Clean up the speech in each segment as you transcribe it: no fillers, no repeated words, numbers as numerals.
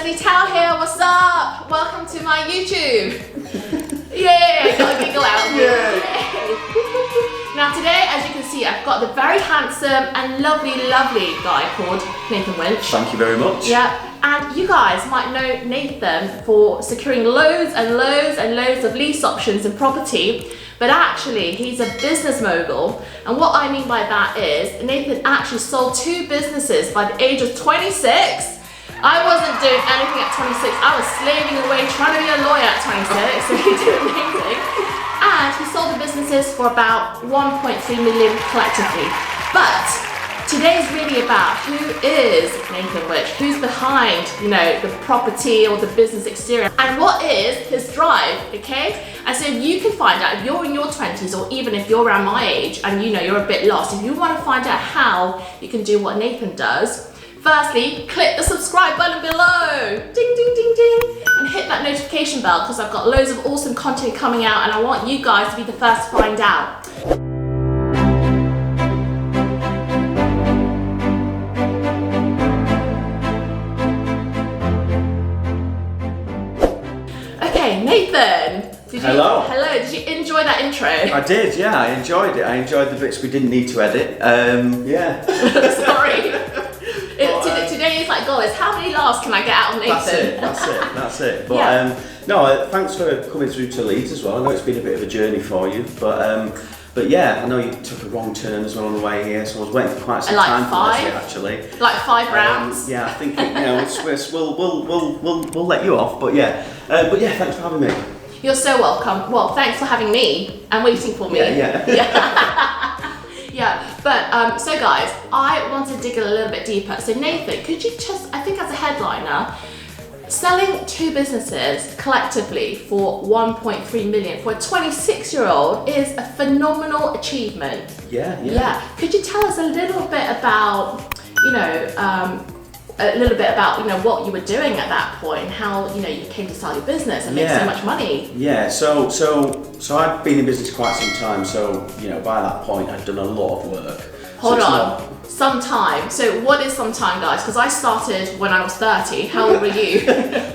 Lesley Tao here, what's up? Welcome to my YouTube. Yay, got a giggle out. Yay. Now today, as you can see, I've got the very handsome and lovely guy called Nathan Winch. Thank you very much. Yeah, and you guys might know Nathan for securing loads and loads of lease options in property, but actually he's a business mogul. And what I mean by that is Nathan actually sold 2 businesses by the age of 26. I wasn't doing anything at 26. I was slaving away trying to be a lawyer at 26, so he did amazing. And he sold the businesses for about 1.3 million collectively. But today's really about who is Nathan Winch, who's behind, the property or the business exterior, and what is his drive, okay? And so you can find out if you're in your 20s or even if you're around my age and you're a bit lost, if you want to find out how you can do what Nathan does, firstly, click the subscribe button below, ding, ding, ding, ding, and hit that notification bell because I've got loads of awesome content coming out and I want you guys to be the first to find out. Okay, Nathan. Hello. Did you enjoy that intro? I did, yeah, I enjoyed it. I enjoyed the bits we didn't need to edit. Yeah. Sorry. Today is like, guys, how many laughs can I get out of Nathan? That's it. But no, thanks for coming through to Leeds as well. I know it's been a bit of a journey for you, but yeah, I know you took a wrong turn as well on the way here, so I was waiting for quite some time for this actually. Like 5 rounds. Yeah, I think we'll let you off, but yeah, thanks for having me. You're so welcome. Well, thanks for having me and waiting for me. Yeah, but so guys, I want to dig a little bit deeper. So Nathan, could you just, I think as a headliner, selling 2 businesses collectively for 1.3 million for a 26-year-old is a phenomenal achievement. Yeah. Could you tell us a little bit about, what you were doing at that point, how you came to sell your business and make so much money? Yeah, so I've been in business quite some time, so by that point I'd done a lot of work. Hold on, some time. So what is some time, guys? Because I started when I was 30. How old were you?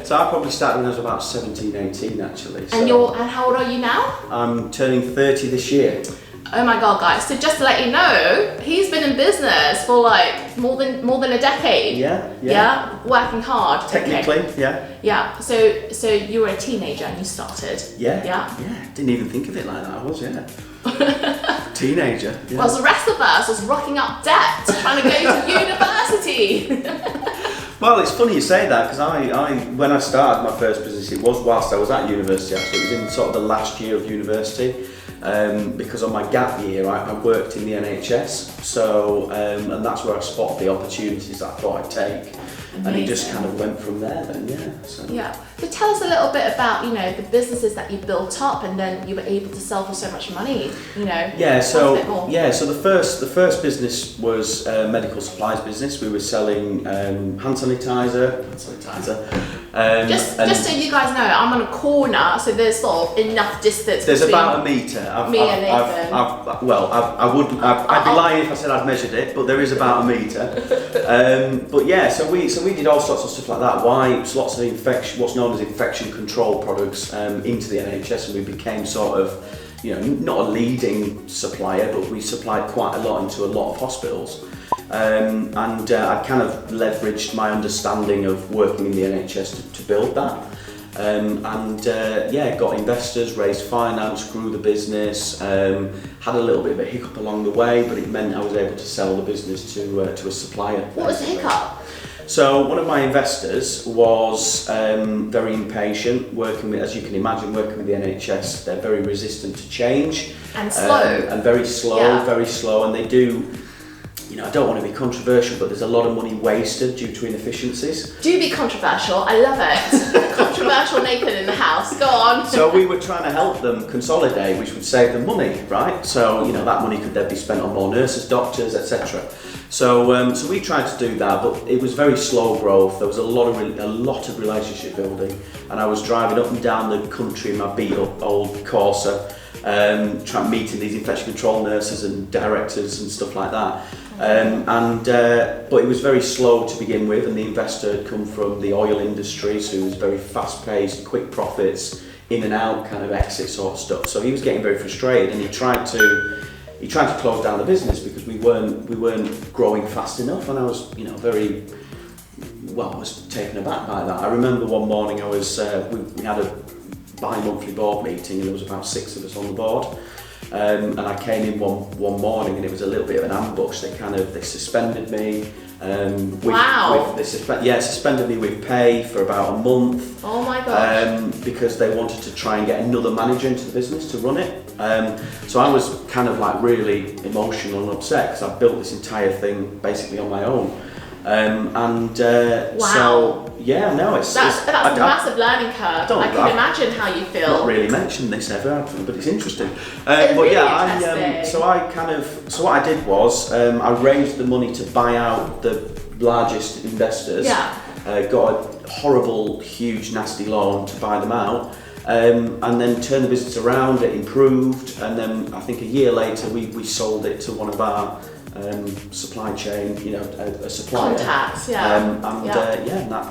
So I probably started when I was about 17, 18 actually. And and how old are you now? I'm turning 30 this year. Oh my God, guys! So just to let you know, he's been in business for like more than a decade. Yeah, working hard. Technically, okay. Yeah. So you were a teenager and you started. Yeah. Didn't even think of it like that. I was, teenager. Yeah. Well, the rest of us was rocking up debt, trying to go to university. Well, it's funny you say that because when I started my first business, it was whilst I was at university. Actually, it was in sort of the last year of university. Because on my gap year I worked in the NHS, so and that's where I spotted the opportunities that I thought I'd take. Amazing. And it just kind of went from there then, So tell us a little bit about the businesses that you built up and then you were able to sell for so much money. So the first business was a medical supplies business. We were selling hand sanitizer. Just so you guys know, I'm on a corner, so there's sort of enough distance. There's about a metre. And Nathan. I'd be lying if I said I'd measured it, but there is about a metre. So we did all sorts of stuff like that. Wipes, lots of what's known as infection control products into the NHS, and we became sort of, not a leading supplier, but we supplied quite a lot into a lot of hospitals. I kind of leveraged my understanding of working in the NHS to build that. Got investors, raised finance, grew the business, had a little bit of a hiccup along the way, but it meant I was able to sell the business to a supplier. What was the hiccup? So one of my investors was very impatient, as you can imagine, working with the NHS. They're very resistant to change. And slow. And very slow, and they do, I don't want to be controversial, but there's a lot of money wasted due to inefficiencies. Do be controversial, I love it. Controversial Nathan in the house, go on. So we were trying to help them consolidate, which would save them money, right? So, that money could then be spent on more nurses, doctors, etc. So we tried to do that, but it was very slow growth. There was a lot of relationship building, and I was driving up and down the country in my beat up old Corsa, meeting these infection control nurses and directors and stuff like that. But it was very slow to begin with, and the investor had come from the oil industry, so it was very fast-paced, quick profits, in and out kind of exit sort of stuff. So he was getting very frustrated, and he tried to close down the business because we weren't growing fast enough, and I was I was taken aback by that. I remember one morning we had a bi-monthly board meeting, and there was about 6 of us on the board. And I came in one morning, and it was a little bit of an ambush. They suspended me. Suspended me with pay for about a month. Oh my gosh. Because they wanted to try and get another manager into the business to run it. So I was kind of like really emotional and upset because I built this entire thing basically on my own. It's a massive learning curve. I can imagine how you feel. Not really mentioned this ever, but it's interesting. So what I did was I raised the money to buy out the largest investors. Yeah. Got a horrible, huge, nasty loan to buy them out. And then turned the business around. It improved, and then I think a year later we sold it to one of our supply chain, a supplier. Contacts, and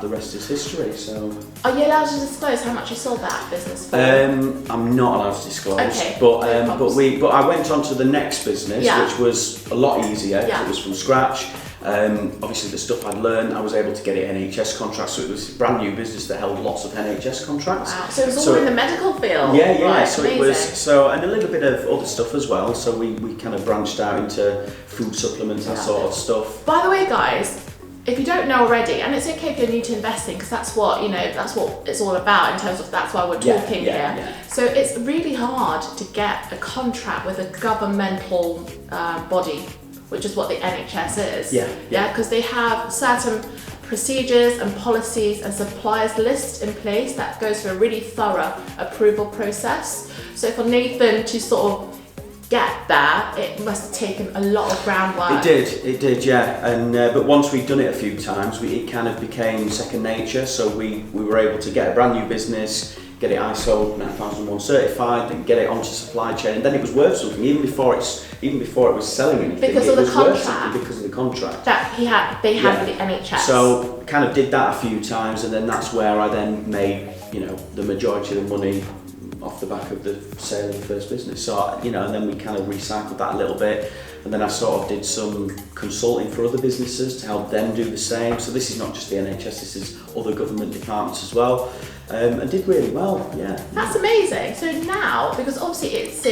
the rest is history. So, are you allowed to disclose how much you sold that business for? I'm not allowed to disclose. Okay. But I went on to the next business, which was a lot easier. Yeah. It was from scratch. Obviously the stuff I'd learned, I was able to get it NHS contracts, so it was a brand new business that held lots of NHS contracts. Wow, so it was all in the medical field. Yeah, right, so amazing. it was and a little bit of other stuff as well. So we kind of branched out into food supplements and sort of stuff. By the way, guys, if you don't know already, and it's okay if you're new to investing, because that's what it's all about in terms of that's why we're talking here. Yeah. So it's really hard to get a contract with a governmental body, which is what the NHS is. Yeah, because they have certain procedures and policies and suppliers list in place that goes through a really thorough approval process. So for Nathan to sort of get there, it must have taken a lot of groundwork. It did, yeah. And but once we'd done it a few times, it kind of became second nature. So we were able to get a brand new business, get it ISO 9001 certified, and get it onto supply chain, and then it was worth something even before it was selling anything. Because of the contract. Because of the contract that they had with the NHS. So kind of did that a few times, and then that's where I then made the majority of the money off the back of the sale of the first business. So and then we kind of recycled that a little bit, and then I sort of did some consulting for other businesses to help them do the same. So this is not just the NHS, this is other government departments as well. And did really well, yeah. That's amazing. So now, because obviously it's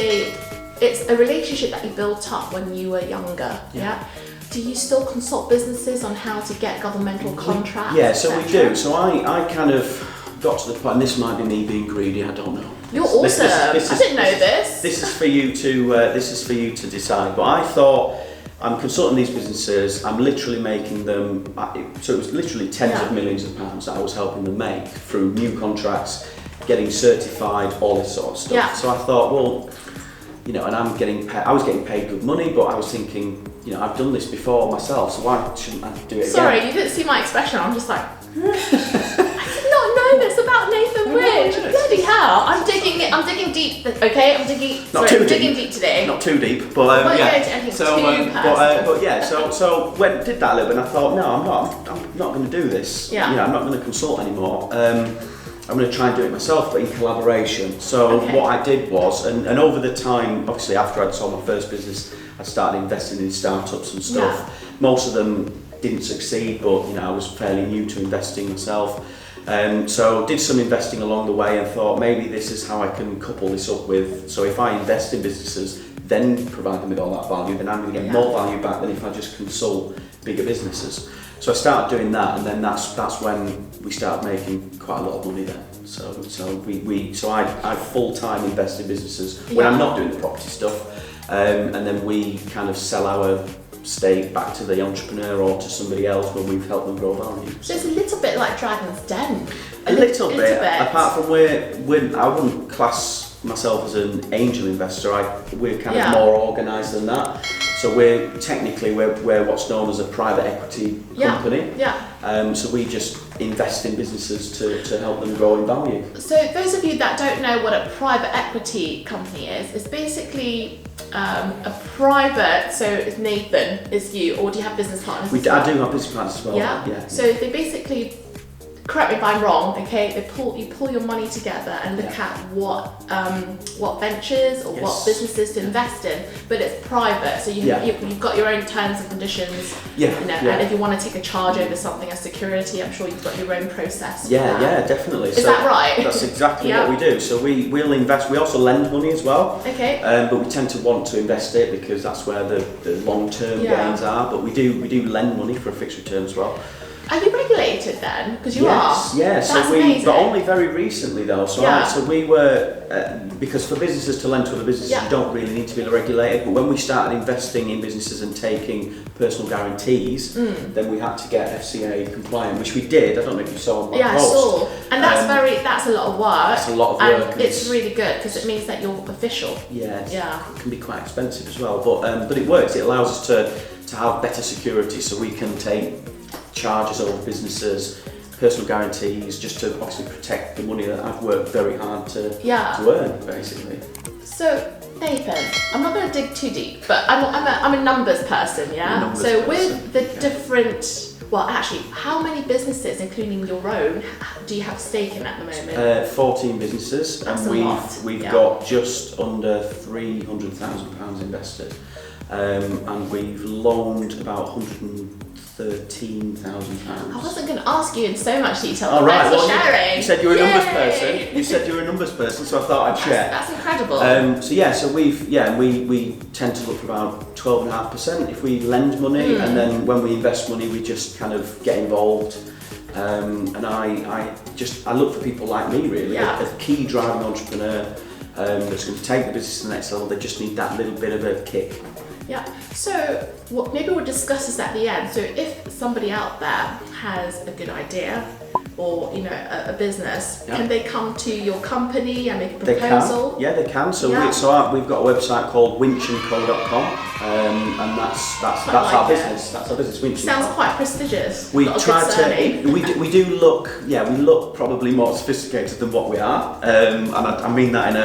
a relationship that you built up when you were younger, yeah? Do you still consult businesses on how to get governmental contracts? Yeah, so we do. So I kind of got to the point, and this might be me being greedy, I don't know. You're awesome. I didn't know this. This is for you to decide. But I thought, I'm consulting these businesses, I'm literally making them, so it was literally tens of millions of pounds that I was helping them make through new contracts, getting certified, all this sort of stuff. Yeah. So I thought, well, and I was getting paid good money, but I was thinking, I've done this before myself, so why shouldn't I do it again? Sorry, you didn't see my expression, I'm just like, I did not know this about Nathan Winch. Bloody hell, I'm digging deep, okay? I'm digging deep today. Not too deep, but going to anything too personal. So did that a little bit, and I thought, no, I'm not going to do this. Yeah. I'm not going to consult anymore. I'm going to try and do it myself, but in collaboration. So what I did was, and over the time, obviously after I'd sold my first business, I started investing in startups and stuff. Yeah. Most of them didn't succeed, but I was fairly new to investing myself. So did some investing along the way and thought maybe this is how I can couple this up with, so if I invest in businesses, then provide them with all that value, then I'm going to get more value back than if I just consult bigger businesses. So I started doing that, and then that's when we started making quite a lot of money then. So I full-time invest in businesses when I'm not doing the property stuff, and then we kind of sell our stake back to the entrepreneur or to somebody else when we've helped them grow value. So it's a little bit like Dragon's Den. A little bit. Apart from I wouldn't class myself as an angel investor. We're kind of more organised than that. So we're what's known as a private equity company. Yeah. So we just invest in businesses to help them grow in value. So those of you that don't know what a private equity company is, it's basically a private, so it's Nathan, is you, or do you have business partners as well? I do have business partners as well. Yeah? So they basically, correct me if I'm wrong, okay, you pull your money together and look at what ventures or what businesses to invest in, but it's private, so you've got your own terms and conditions, and if you want to take a charge over something as security, I'm sure you've got your own process. Yeah, definitely. Is that right? That's exactly what we do. So we'll invest, we also lend money as well. Okay. But we tend to want to invest it because that's where the long-term gains are, but we do lend money for a fixed return as well. Are you regulated then? Because you are. Yes, That's so amazing. but only very recently though. So we were, because for businesses to lend to other businesses, you don't really need to be regulated. But when we started investing in businesses and taking personal guarantees, then we had to get FCA compliant, which we did. I don't know if you saw on my post. I saw. And that's a lot of work. It's a lot of work. And it's really good because it means that you're official. It can be quite expensive as well. But it works. It allows us to have better security, so we can take charges over businesses, personal guarantees, just to obviously protect the money that I've worked very hard to earn, basically. So Nathan, I'm not going to dig too deep, but I'm a numbers person, with the different, well actually, how many businesses, including your own, do you have stake in at the moment? 14 businesses. That's and we've got just under £300,000 invested, and we've loaned about £113,000. I wasn't going to ask you in so much detail. Oh, right. Thanks for sharing. You said you were a numbers person. You said you were a numbers person, so I thought I'd share. That's incredible. So we tend to look for about 12.5% if we lend money, and then when we invest money, we just kind of get involved. And I look for people like me, really, a key driving entrepreneur that's going to take the business to the next level. They just need that little bit of a kick. Yeah, so maybe we'll discuss this at the end. So if somebody out there has a good idea or a business, can they come to your company and make a proposal? They can. So we've got a website called winchandco.com, and that's our business. That's our business. Winch. Sounds quite prestigious. We try to. We do look. Yeah, we look probably more sophisticated than what we are, and I mean that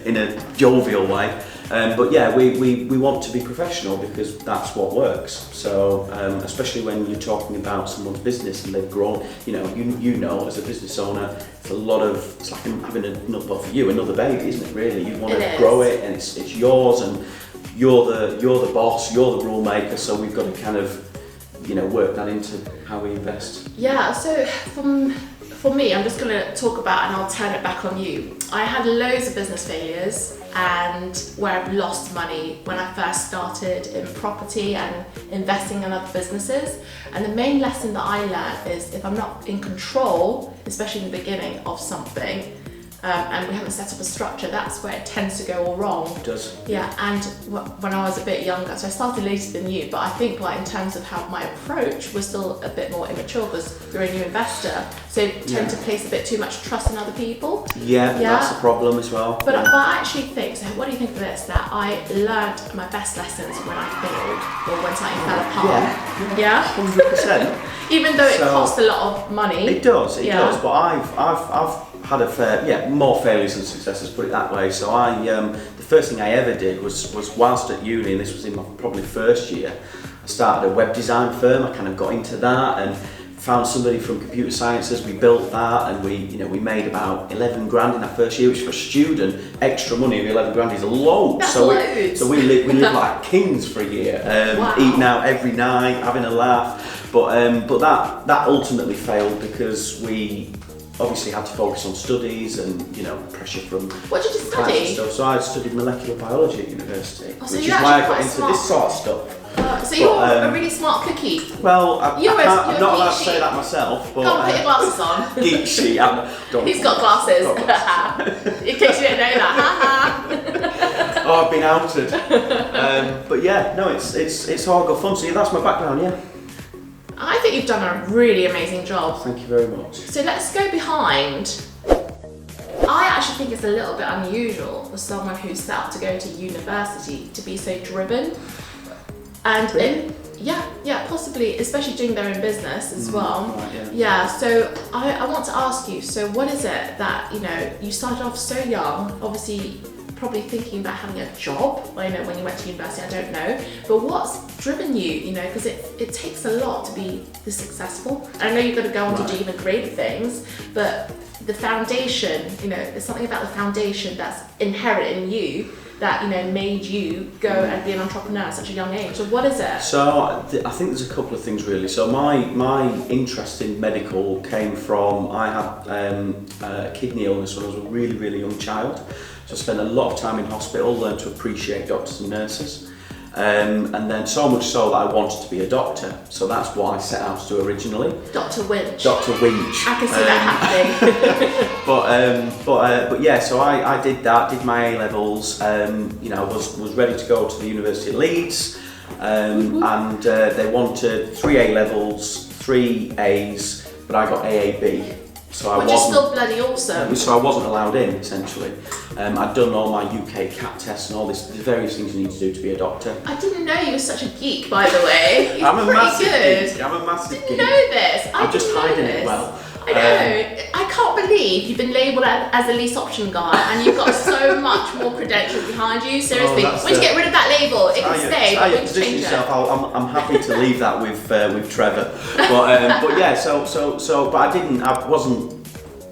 in a jovial way. But we want to be professional because that's what works. So especially when you're talking about someone's business and they've grown, you know as a business owner, it's like having another baby, isn't it? Really, you want to grow it, and it's yours, and you're the boss, you're the rule maker. So we've got to kind of work that into how we invest. Yeah. So for me, I'm just going to talk about, and I'll turn it back on you. I had loads of business failures and where I've lost money when I first started in property and investing in other businesses. And the main lesson that I learned is if I'm not in control, especially in the beginning of something, and we haven't set up a structure, that's where it tends to go all wrong. It does. Yeah, and when I was a bit younger, so I started later than you, but I think in terms of how my approach was still a bit more immature because you're a new investor, so you tend to place a bit too much trust in other people. Yeah, that's the problem as well. But I actually think, so what do you think of this, that I learned my best lessons when I failed or when something fell apart. Yeah? 100%. Even though it cost a lot of money. It does, but I've had more failures than successes, put it that way. So the first thing I ever did was whilst at uni, and this was in my probably first year, I started a web design firm. I kind of got into that and found somebody from computer sciences. We built that, and we made about 11 grand in our first year, which for a student, extra money of 11 grand is a load. That's so loads. We lived like kings for a year, eating out every night, having a laugh. But that ultimately failed because we obviously had to focus on studies and pressure from. What did you study? Stuff. So I studied molecular biology at university, so which is why I got into this sort of stuff. So you're a really smart cookie. Well, I'm not allowed to say that myself, but come put your glasses on. Geek sheet. He's got glasses. In case you didn't know that. Oh, I've been outed. But it's all good fun. So that's my background. Yeah. I think you've done a really amazing job. Thank you very much. So let's go behind. I actually think it's a little bit unusual for someone who's set out to go to university to be so driven. And Yeah, possibly, especially doing their own business as well. Right, Yeah, so I want to ask you, so what is it that, you started off so young, obviously probably thinking about having a job, when you went to university, I don't know, but what's driven you, because it takes a lot to be this successful. I know you've got to go on to do even greater things, but the foundation, there's something about the foundation that's inherent in you that made you go and be an entrepreneur at such a young age. So what is it? So I think there's a couple of things really. So my interest in medical came from, I had a kidney illness when I was a really, really young child. So I spent a lot of time in hospital, learned to appreciate doctors and nurses. And then so much so that I wanted to be a doctor. So that's what I set out to do originally. Dr. Winch. Dr. Winch. I can see that happening. but yeah, so I did that, did my A-levels, was ready to go to the University of Leeds. And they wanted 3 A-levels, 3 A's, but I got AAB. So Which is still bloody awesome. So I wasn't allowed in, essentially. I'd done all my UK CAT tests and all the various things you need to do to be a doctor. I didn't know you were such a geek, by the way. I'm a massive good. geek. I'm a massive geek. Didn't know this. I'm just hiding it well. I know. I can't believe you've been labelled as a lease option guy and you've got so much more credentials behind you. Seriously, we need to get rid of that label. It can stay, but we need to change it. I'm happy to leave that with Trevor. But yeah, so but I wasn't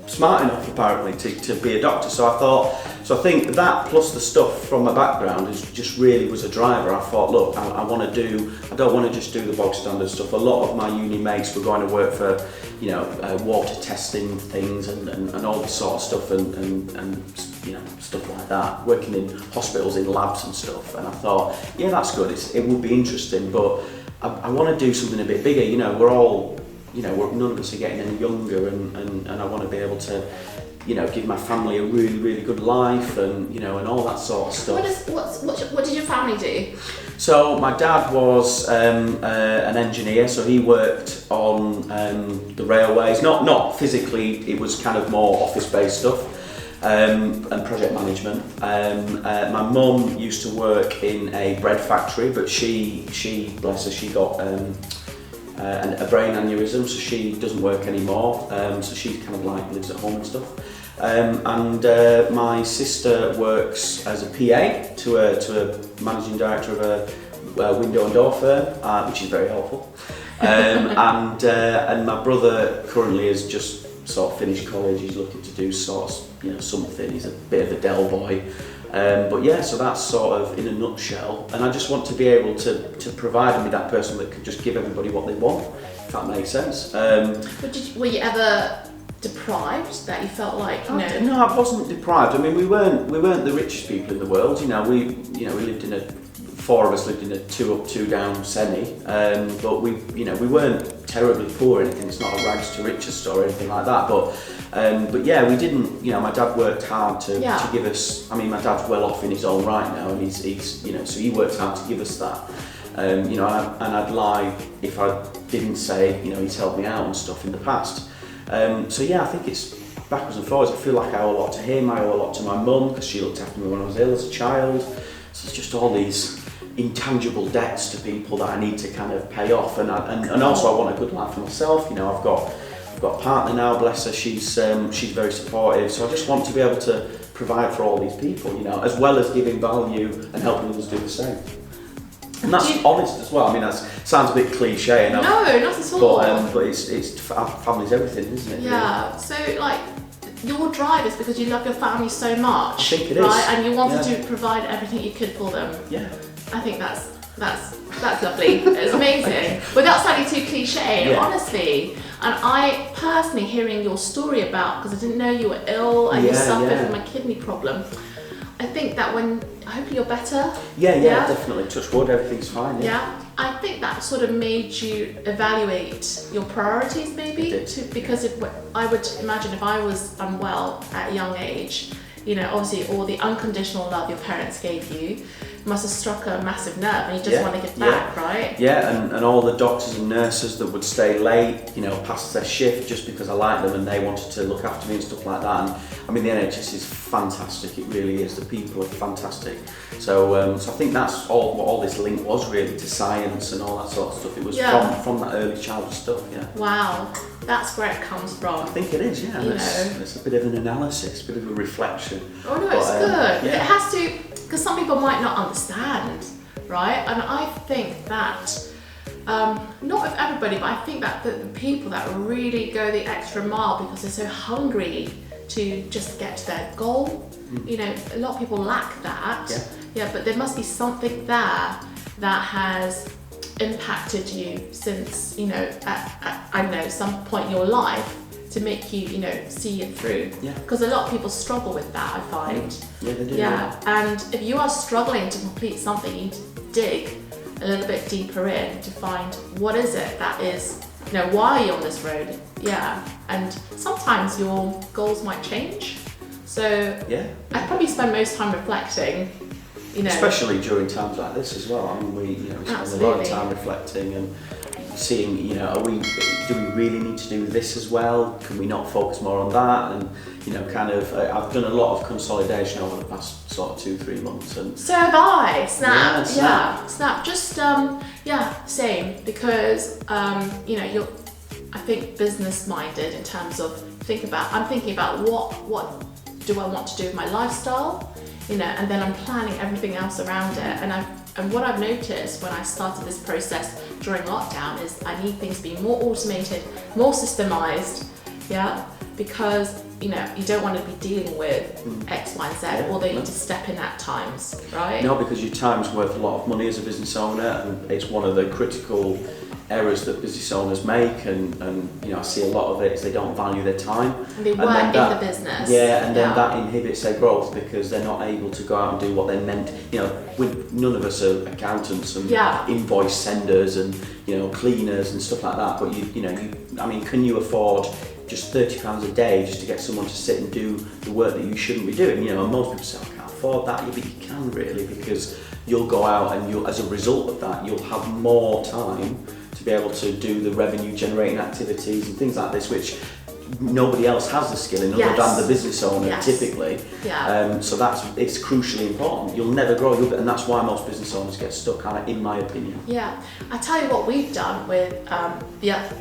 smart enough apparently to be a doctor. So I think that plus the stuff from my background just really was a driver. I thought, look, I don't want to just do the bog standard stuff. A lot of my uni mates were going to work for, water testing things and all this sort of stuff and stuff like that, working in hospitals, in labs and stuff. And I thought, yeah, that's good. It would be interesting, but I want to do something a bit bigger. We're all, none of us are getting any younger, and I want to be able to, give my family a really, really good life, and and all that sort of stuff. What did your family do? So my dad was an engineer, so he worked on the railways. Not physically, it was kind of more office-based stuff. And project management. My mum used to work in a bread factory, but she bless her, she got a brain aneurysm, so she doesn't work anymore. So she kind of lives at home and stuff. And my sister works as a PA to a managing director of a window and door firm, which is very helpful. And my brother currently has just sort of finished college. He's looking to do something. He's a bit of a Dell boy. But yeah, so that's sort of in a nutshell. And I just want to be able to provide them with that person that can just give everybody what they want, if that makes sense. Were you ever deprived, that you felt like, No, I wasn't deprived. I mean, we weren't the richest people in the world. We lived four of us lived in a 2 up, 2 down semi, but we weren't terribly poor or anything. It's not a rags to riches story or anything like that. But yeah, we didn't. My dad worked hard to give us. I mean, my dad's well off in his own right now, and he's so he worked hard to give us that. And I'd lie if I didn't say he's helped me out and stuff in the past. So yeah, I think it's backwards and forwards. I feel like I owe a lot to him. I owe a lot to my mum because she looked after me when I was ill as a child. So it's just all these intangible debts to people that I need to kind of pay off, and also I want a good life for myself. I've got a partner now, bless her. She's very supportive. So I just want to be able to provide for all these people, as well as giving value and helping others do the same. And that's honest as well. I mean, that sounds a bit cliche. No, not at all. But it's family's everything, isn't it? Yeah. Really? So your drive is because you love your family so much. I think it right? is. And you wanted to provide everything you could for them. Yeah. I think that's lovely. It's amazing. Without sounding too cliche, honestly. And I personally, hearing your story because I didn't know you were ill and you suffered from a kidney problem. I think that hopefully you're better. Yeah, definitely. Touch wood, everything's fine. Yeah. I think that sort of made you evaluate your priorities, maybe. It did. Because I would imagine if I was unwell at a young age, you know, obviously all the unconditional love your parents gave you must have struck a massive nerve, and you just want to give back, right? Yeah, and all the doctors and nurses that would stay late, you know, past their shift just because I liked them and they wanted to look after me and stuff like that. And I mean, the NHS is fantastic, it really is. The people are fantastic. So, so I think that's all what all this link was really, to science and all that sort of stuff. It was from that early childhood stuff, yeah. Wow, that's where it comes from. I think it is, yeah. It's a bit of an analysis, a bit of a reflection. Oh no, it's good. Yeah. It has to, because some people might not understand, right? And I think that, not of everybody, but I think that the people that really go the extra mile because they're so hungry to just get to their goal, you know, a lot of people lack that. Yeah, but there must be something there that has impacted you since, you know, at I don't know, some point in your life to make you, you know, see it through. Yeah. Because a lot of people struggle with that, I find. Yeah, they do. Yeah, and if you are struggling to complete something, you need to dig a little bit deeper in to find what is it that is, you know, why are you on this road? Yeah, and sometimes your goals might change. So I probably spend most time reflecting. You know, especially during times like this as well. I mean, we spend a lot of time reflecting and seeing, you know, do we really need to do this as well? Can we not focus more on that? And, you know, kind of, I've done a lot of consolidation over the past sort of 2-3 months. And so have I. Snap. Yeah, snap. Just, same. Because, you know, I think business minded in terms of I'm thinking about what do I want to do with my lifestyle? You know, and then I'm planning everything else around it. And what I've noticed when I started this process during lockdown is I need things to be more automated, more systemized, because, you know, you don't want to be dealing with X, Y, and Z, although you need to step in at times, right? No, because your time's worth a lot of money as a business owner, and it's one of the critical errors that business owners make, and you know, I see a lot of it is they don't value their time. And they work in the business. Yeah, and then that inhibits their growth because they're not able to go out and do what they're meant. You know, none of us are accountants and invoice senders and, you know, cleaners and stuff like that. But you know, I mean, can you afford just £30 a day just to get someone to sit and do the work that you shouldn't be doing? You know, and most people say, I can't afford that. Yeah, but you can really, because you'll go out and you'll, as a result of that, you'll have more time to be able to do the revenue generating activities and things like this, which nobody else has the skill in other than the business owner typically. So it's crucially important. You'll never grow, and that's why most business owners get stuck, in my opinion. Yeah, I tell you what we've done with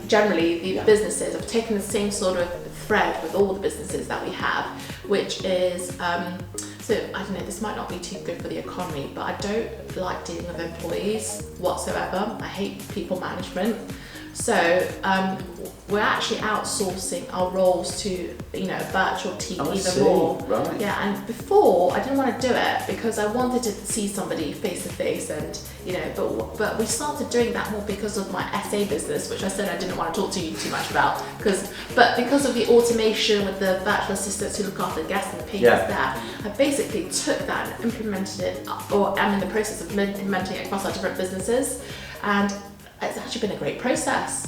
generally the businesses. I've taken the same sort of thread with all the businesses that we have, which is so I don't know, this might not be too good for the economy, but I don't like dealing with employees whatsoever. I hate people management. So we're actually outsourcing our roles to, you know, a virtual team even more. Right. Yeah, and before I didn't want to do it because I wanted to see somebody face to face, and you know, but we started doing that more because of my SA business, which I said I didn't want to talk to you too much about, but because of the automation with the virtual assistants who look after the guests and the payments there, I basically took that and implemented it, or am in the process of implementing it across our different businesses, and it's actually been a great process.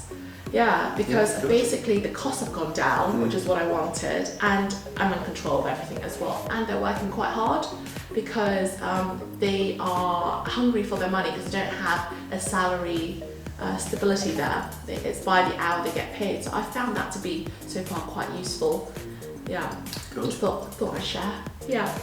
Yeah, because basically the costs have gone down, which is what I wanted, and I'm in control of everything as well. And they're working quite hard because they are hungry for their money because they don't have a salary stability there. It's by the hour they get paid. So I found that to be so far quite useful. Yeah, good. Just thought I'd share. Yeah.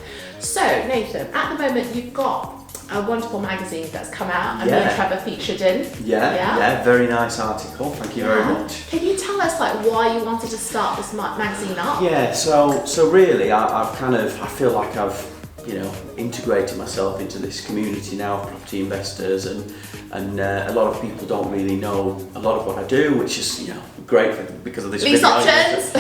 So Nathan, at the moment you've got a wonderful magazine that's come out and me and Trevor featured in. Yeah, very nice article, thank you very much. Can you tell us why you wanted to start this magazine up? Yeah, so really I feel like I've, you know, integrated myself into this community now of property investors, and a lot of people don't really know a lot of what I do, which is, you know, great because of this Lease options.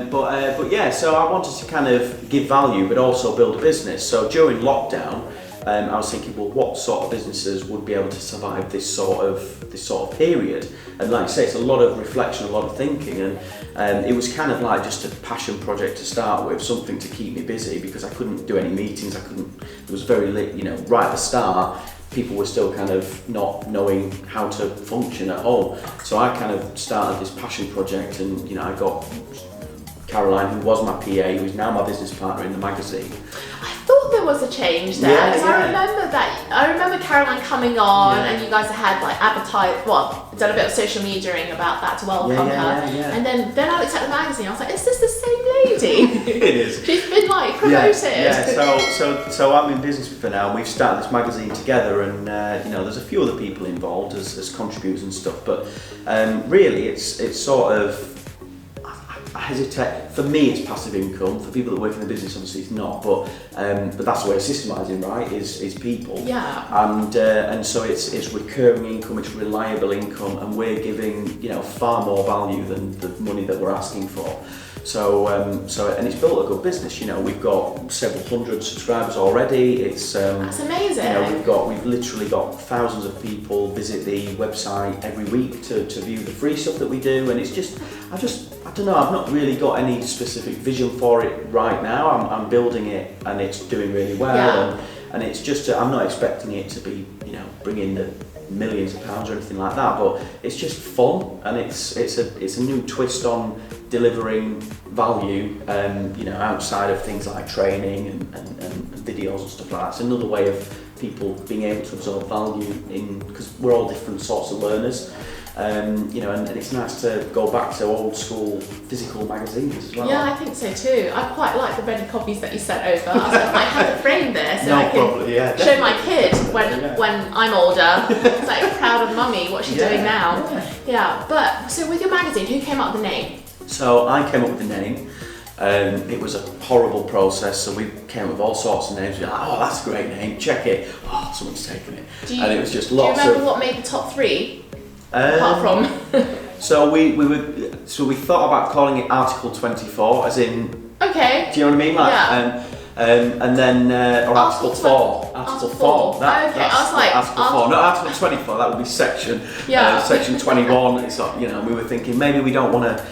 but yeah, so I wanted to kind of give value but also build a business. So during lockdown, I was thinking, well, what sort of businesses would be able to survive this sort of period? And like I say, it's a lot of reflection, a lot of thinking, and it was kind of like just a passion project to start with, something to keep me busy because I couldn't do any meetings. It was very late, you know, right at the start. People were still kind of not knowing how to function at home. So I kind of started this passion project, and you know, I got Caroline, who was my PA, who is now my business partner in the magazine. I thought there was a change there. Yeah, because I remember Caroline coming on, and you guys had like advertised, done a bit of social mediaing about that to welcome her. And then I looked at the magazine. I was like, is this the same lady? It is. She's been like promoted. So I'm in business with her now. We've started this magazine together, and there's a few other people involved as contributors and stuff. But really, it's sort of. I hesitate. For me, it's passive income. For people that work in the business, obviously, it's not. But that's the way of systemizing, right? Is people. Yeah. And so it's recurring income, it's reliable income, and we're giving far more value than the money that we're asking for. So and it's built a good business. We've got several hundred subscribers already. That's amazing. We've literally got thousands of people visit the website every week to view the free stuff that we do, and it's just I don't know. I've not really got any specific vision for it right now. I'm building it, and it's doing really well, and it's just I'm not expecting it to be bringing the millions of pounds or anything like that, but it's just fun, and it's a new twist on delivering value, outside of things like training and videos and stuff like that. It's another way of people being able to absorb value because we're all different sorts of learners. And it's nice to go back to old school physical magazines as well. Yeah, I think so too. I quite like the ready copies that you sent over. I was like, I have to frame this so I can show my kid when I'm older. It's like proud of mummy, what's she doing now? Yeah, but so with your magazine, who came up with the name? So I came up with the name. It was a horrible process, so we came up with all sorts of names. We were like, oh, that's a great name, check it. Oh, someone's taken it. And it was just lots of... Do you remember what made the top three? Apart from... So we thought about calling it Article 24, as in... Okay. Do you know what I mean? Like, and then or Article 4. Article 4. Okay, I was like... Article 4. No, Article 24, that would be section. Section 21. It's like, we were thinking maybe we don't want to...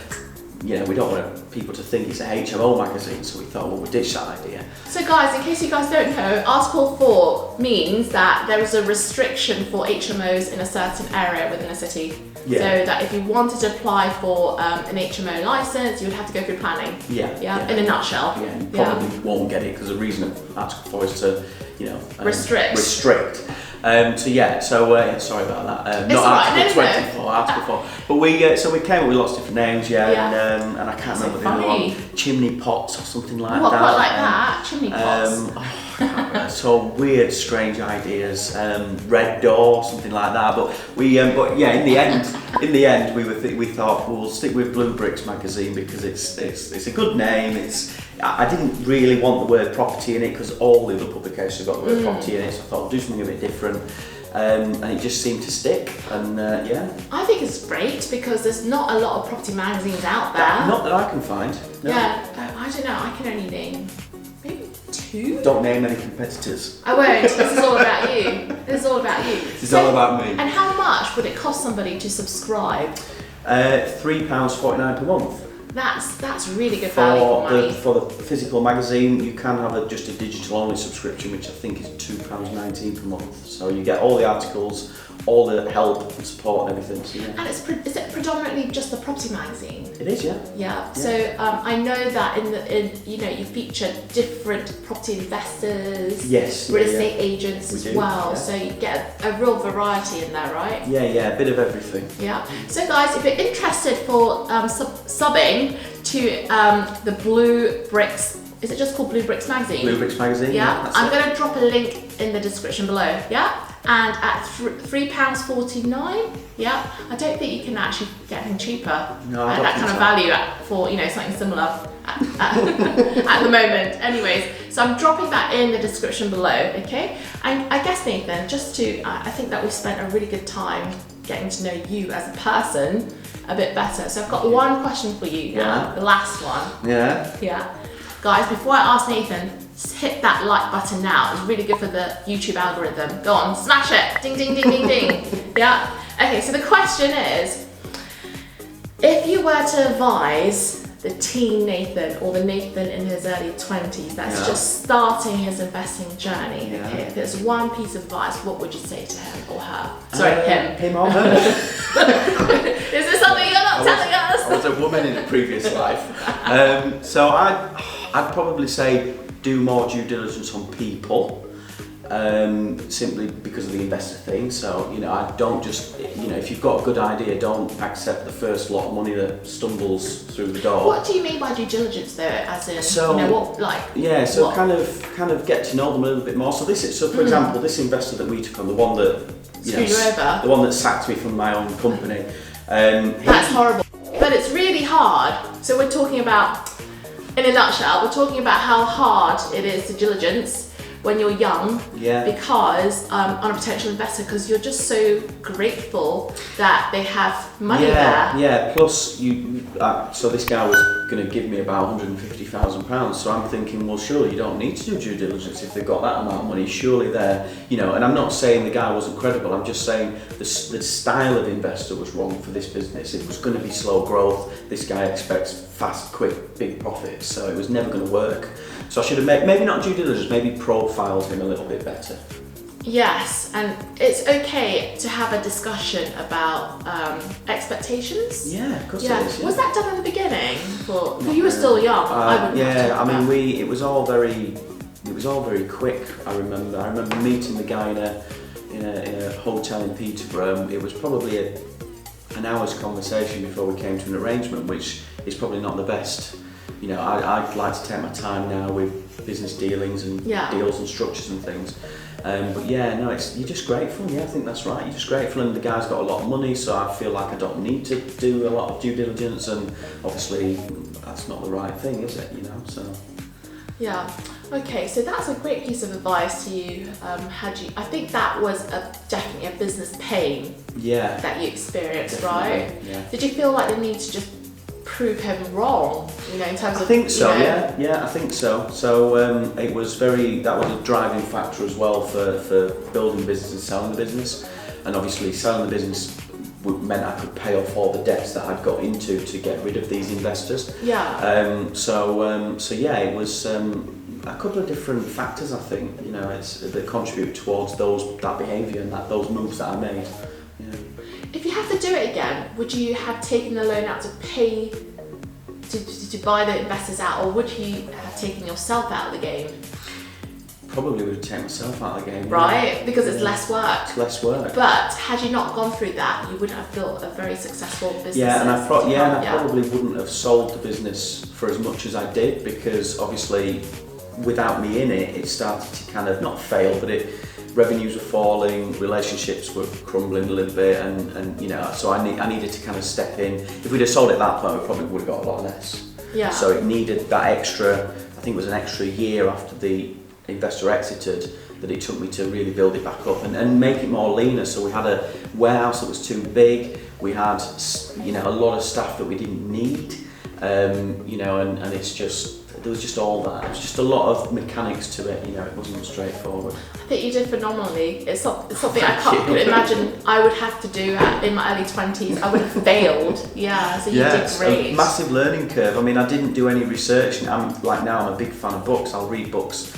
we don't want people to think it's a HMO magazine, so we thought, well, we'll ditch that idea. So guys, in case you guys don't know, Article 4 means that there is a restriction for HMOs in a certain area within a city. So that if you wanted to apply for an HMO license, you would have to go through planning. In a nutshell. Yeah, you probably won't get it because the reason of Article 4 is to, restrict. Sorry about that. Not Article 24, Article 4. But we came up with lots of different names, and I can't remember the other one. Chimney pots or something like that. Quite like that, chimney pots. So weird, strange ideas. Red door, something like that. But in the end, we thought we'll stick with Blue Bricks magazine because it's a good name. I didn't really want the word property in it because all the other publications have got the word property in it, so I thought I'll do something a bit different. And it just seemed to stick, and I think it's great because there's not a lot of property magazines out there. Not that I can find. No. Yeah, I don't know, I can only name maybe 2. Don't name any competitors. I won't, this is all about you. This is all about me. And how much would it cost somebody to subscribe? £3.49 per month. That's really good value for money. For the physical magazine, you can have just a digital only subscription, which I think is £2.19 per month. So you get all the articles, all the help and support and everything. So, And is it predominantly just the property magazine? It is, yeah. Yeah. So I know that you feature different property investors, real estate agents as well. So you get a real variety in there, right? Yeah, a bit of everything. Yeah. So guys, if you're interested for subbing to the Blue Bricks. Is it just called Blue Bricks Magazine? Blue Bricks Magazine. Yeah. I'm going to drop a link in the description below. Yeah. And at £3.49, I don't think you can actually get anything cheaper at that kind of value for something similar at the moment. Anyways, so I'm dropping that in the description below, okay? And I guess, Nathan, I think that we've spent a really good time getting to know you as a person a bit better. So I've got one question for you now, the last one. Yeah. Guys, before I ask Nathan, just hit that like button now. It's really good for the YouTube algorithm. Go on, smash it. Ding, ding, ding, ding, ding. Yeah. Okay, so the question is, if you were to advise the teen Nathan or the Nathan in his early 20s that's just starting his investing journey. Yeah. Okay, if there's one piece of advice, what would you say to him or her? Sorry, him. Him or her. Is this something you're not telling us? I was a woman in a previous life. So I'd probably say do more due diligence on people. Simply because of the investor thing. So, I don't just, if you've got a good idea, don't accept the first lot of money that stumbles through the door. What do you mean by due diligence though? As in, what, like? Yeah, so what? kind of get to know them a little bit more. So for example, this investor that we took on, the one that, screwed you over. The one that sacked me from my own company. That's horrible. But it's really hard. So we're talking about, in a nutshell, we're talking about how hard it is to diligence when you're young, because on a potential investor, because you're just so grateful that they have money there. Yeah. Plus, so this guy was going to give me about £150,000. So I'm thinking, well, surely you don't need to do due diligence if they've got that amount of money. Surely they're, and I'm not saying the guy wasn't credible. I'm just saying the style of investor was wrong for this business. It was going to be slow growth. This guy expects fast, quick, big profits. So it was never going to work. So I should have maybe not due diligence, maybe profiled him a little bit better. Yes, and it's okay to have a discussion about expectations. Yeah, of course it is. Yeah. Was that done in the beginning? You were still young. It was all very quick. I remember meeting the guy in a hotel in Peterborough. It was probably an hour's conversation before we came to an arrangement, which is probably not the best. I'd like to take my time now with business dealings and deals and structures and things. You're just grateful. Yeah, I think that's right. You're just grateful, and the guy's got a lot of money, so I feel like I don't need to do a lot of due diligence, and obviously that's not the right thing, is it? So. Yeah. Okay, so that's a great piece of advice to you. I think that was definitely a business pain. Yeah. That you experienced, definitely, right? Yeah. Did you feel like the need to just prove him wrong, in terms of? I think so. Yeah, I think so. So that was a driving factor as well for building business and selling the business, and obviously selling the business meant I could pay off all the debts that I'd got into to get rid of these investors. Yeah. It was a couple of different factors. I think that contribute towards that behaviour and those moves that I made. If you had to do it again, would you have taken the loan out to pay to buy the investors out, or would you have taken yourself out of the game? Probably would have taken myself out of the game. Right, because it's less work. It's less work. But had you not gone through that, you wouldn't have built a very successful business. Yeah, and I probably wouldn't have sold the business for as much as I did, because obviously without me in it, it started to kind of not fail, but revenues were falling, relationships were crumbling a little bit, and so I needed to kind of step in. If we'd have sold it at that point, we probably would have got a lot less. Yeah. So it needed that extra, I think it was an extra year after the investor exited, that it took me to really build it back up and make it more leaner. So we had a warehouse that was too big, we had a lot of staff that we didn't need, and it's just, there was just all that. It was just a lot of mechanics to it, it wasn't straightforward. I think you did phenomenally. It's something I can't imagine I would have to do in my early 20s. I would have failed. Yeah, so you did great. A massive learning curve. I mean, I didn't do any research. I'm a big fan of books. I'll read books,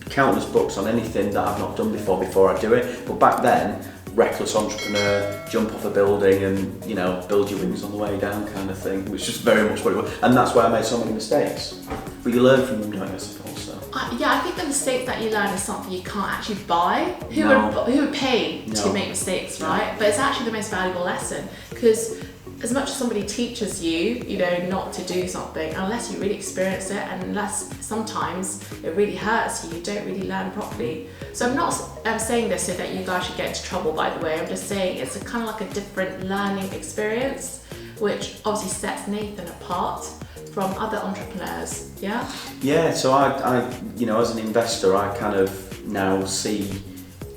countless books on anything that I've not done before I do it. But back then, reckless entrepreneur, jump off a building and build your wings on the way down kind of thing, which is very much what it was. And that's why I made so many mistakes. But you learn from them, don't you, I suppose. So. I think the mistakes that you learn is something you can't actually buy. Who would pay to make mistakes, right? But it's actually the most valuable lesson, because as much as somebody teaches you, not to do something, unless you really experience it, and unless sometimes it really hurts you, you don't really learn properly. So I'm not saying this so that you guys should get into trouble, by the way. I'm just saying it's kind of like a different learning experience, which obviously sets Nathan apart from other entrepreneurs. Yeah, so I as an investor, I kind of now see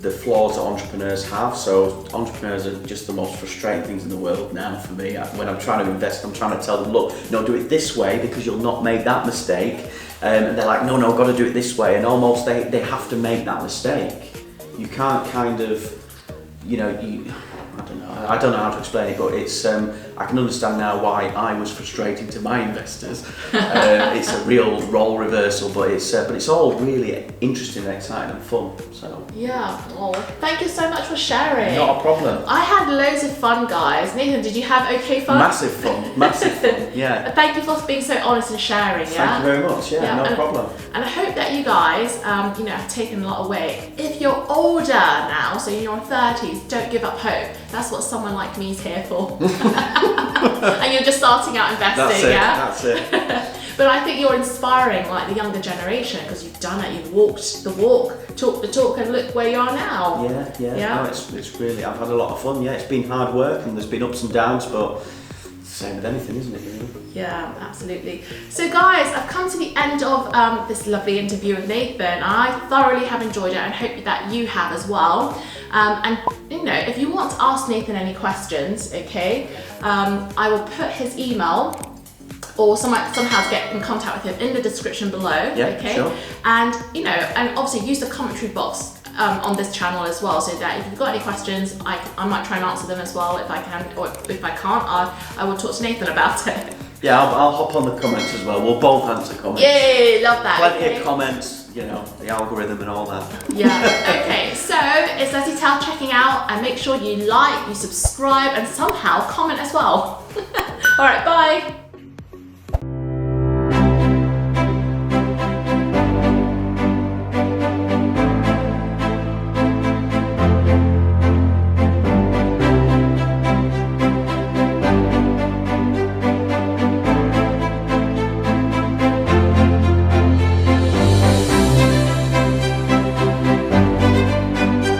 the flaws that entrepreneurs have. So entrepreneurs are just the most frustrating things in the world now for me. When I'm trying to invest, I'm trying to tell them, look, no, do it this way because you'll not make that mistake. And they're like, no, got to do it this way. And almost they have to make that mistake. You can't kind of, I don't know how to explain it, but it's I can understand now why I was frustrating to my investors. It's a real role reversal, but it's all really interesting, exciting, and fun. So yeah. Oh, thank you so much for sharing. not a problem. I had loads of fun, guys. Nathan, did you have okay fun? Massive fun, massive fun. Yeah. Thank you for being so honest and sharing. Thank you very much. Yeah, no problem. And I hope that you guys, have taken a lot away. If you're older now, so in your 30s, don't give up hope. That's what someone like me is here for. And you're just starting out investing, That's it. But I think you're inspiring like the younger generation because you've done it, you've walked the walk, talked the talk, and look where you are now. Yeah. No, it's really, I've had a lot of fun. Yeah, it's been hard work and there's been ups and downs, but same with anything, isn't it? Yeah, absolutely. So guys, I've come to the end of this lovely interview with Nathan. I thoroughly have enjoyed it and hope that you have as well. And if you want to ask Nathan any questions, okay, I will put his email or somehow get in contact with him in the description below. Yeah, okay. Sure. And and obviously use the commentary box on this channel as well, so that if you've got any questions, I might try and answer them as well if I can, or if I can't, I will talk to Nathan about it. Yeah, I'll hop on the comments as well. We'll both answer comments. Yay, love that. Plenty of comments, the algorithm and all that. Yeah. Okay, so it's Lesley Tao checking out, and make sure you like, you subscribe, and somehow comment as well. All right, bye.